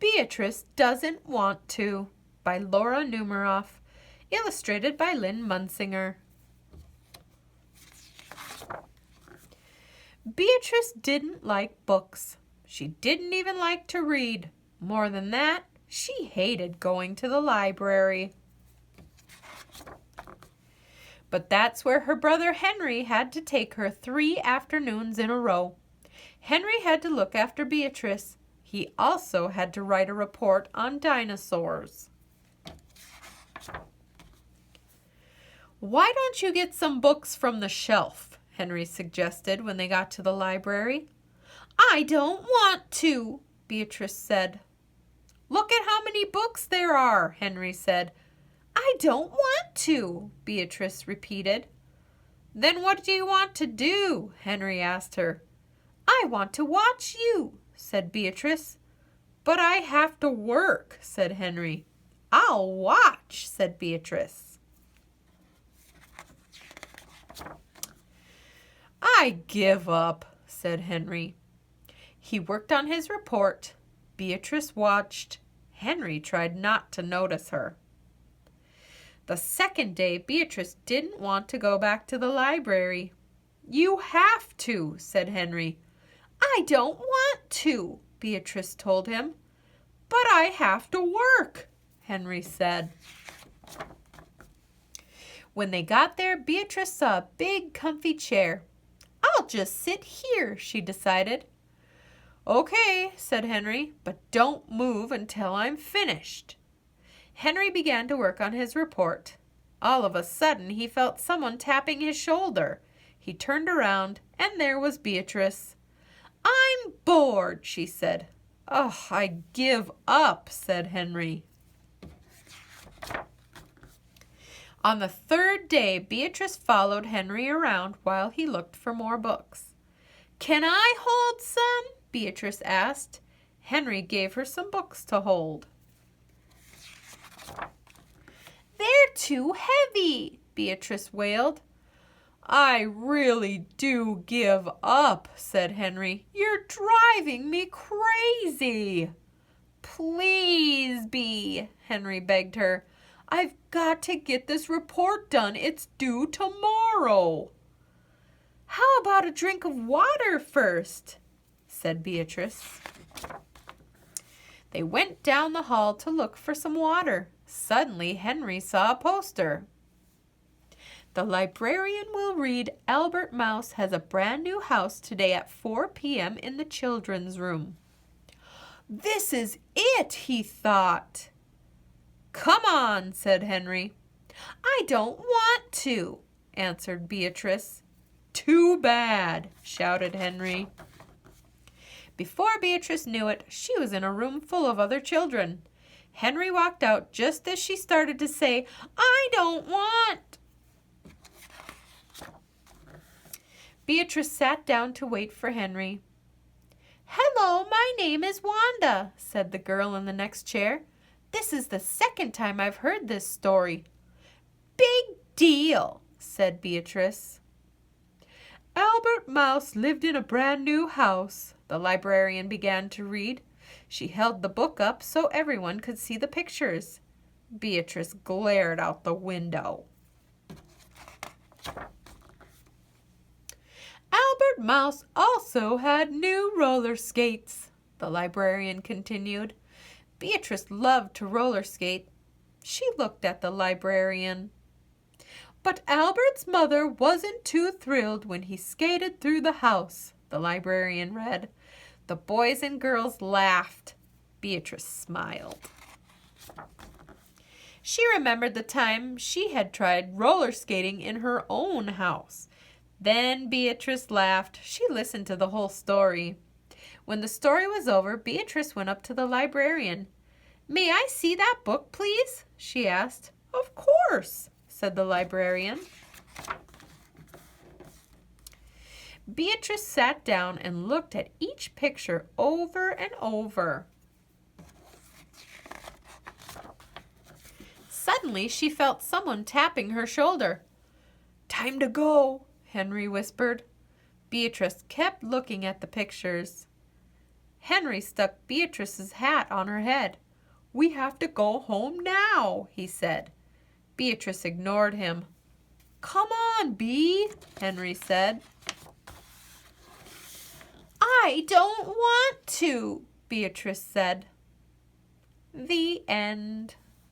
Beatrice Doesn't Want to by Laura Numeroff, illustrated by Lynn Munsinger. Beatrice didn't like books. She didn't even like to read. More than that, she hated going to the library. But that's where her brother Henry had to take her 3 afternoons in a row. Henry had to look after Beatrice. He also had to write a report on dinosaurs. "Why don't you get some books from the shelf?" Henry suggested when they got to the library. "I don't want to," Beatrice said. "Look at how many books there are," Henry said. "I don't want to," Beatrice repeated. "Then what do you want to do?" Henry asked her. "I want to watch you," said Beatrice. "But I have to work," said Henry. "I'll watch," said Beatrice. "I give up," said Henry. He worked on his report. Beatrice watched. Henry tried not to notice her. The second day, Beatrice didn't want to go back to the library. "You have to," said Henry. "I don't want to," Beatrice told him. "But I have to work," Henry said. When they got there, Beatrice saw a big comfy chair. "I'll just sit here," she decided. "Okay," said Henry, "but don't move until I'm finished." Henry began to work on his report. All of a sudden, he felt someone tapping his shoulder. He turned around, and there was Beatrice. "I'm bored," she said. "Oh, I give up," said Henry. On the third day, Beatrice followed Henry around while he looked for more books. "Can I hold some?" Beatrice asked. Henry gave her some books to hold. "They're too heavy," Beatrice wailed. "I really do give up," said Henry. "You're driving me crazy." "Please be," Henry begged her. "I've got to get this report done. It's due tomorrow." "How about a drink of water first?" said Beatrice. They went down the hall to look for some water. Suddenly, Henry saw a poster. "The librarian will read Albert Mouse has a brand new house today at 4 p.m. in the children's room." "This is it," he thought. "Come on," said Henry. "I don't want to," answered Beatrice. "Too bad," shouted Henry. Before Beatrice knew it, she was in a room full of other children. Henry walked out just as she started to say, "I don't want." Beatrice sat down to wait for Henry. "Hello, my name is Wanda," said the girl in the next chair. "This is the second time I've heard this story." "Big deal," said Beatrice. "Albert Mouse lived in a brand new house," the librarian began to read. She held the book up so everyone could see the pictures. Beatrice glared out the window. "Albert Mouse also had new roller skates," the librarian continued. Beatrice loved to roller skate. She looked at the librarian. "But Albert's mother wasn't too thrilled when he skated through the house," the librarian read. The boys and girls laughed. Beatrice smiled. She remembered the time she had tried roller skating in her own house. Then Beatrice laughed. She listened to the whole story. When the story was over, Beatrice went up to the librarian. "May I see that book, please?" she asked. "Of course," said the librarian. Beatrice sat down and looked at each picture over and over. Suddenly, she felt someone tapping her shoulder. "Time to go," Henry whispered. Beatrice kept looking at the pictures. Henry stuck Beatrice's hat on her head. "We have to go home now," he said. Beatrice ignored him. "Come on, Bee," Henry said. "I don't want to," Beatrice said. The end.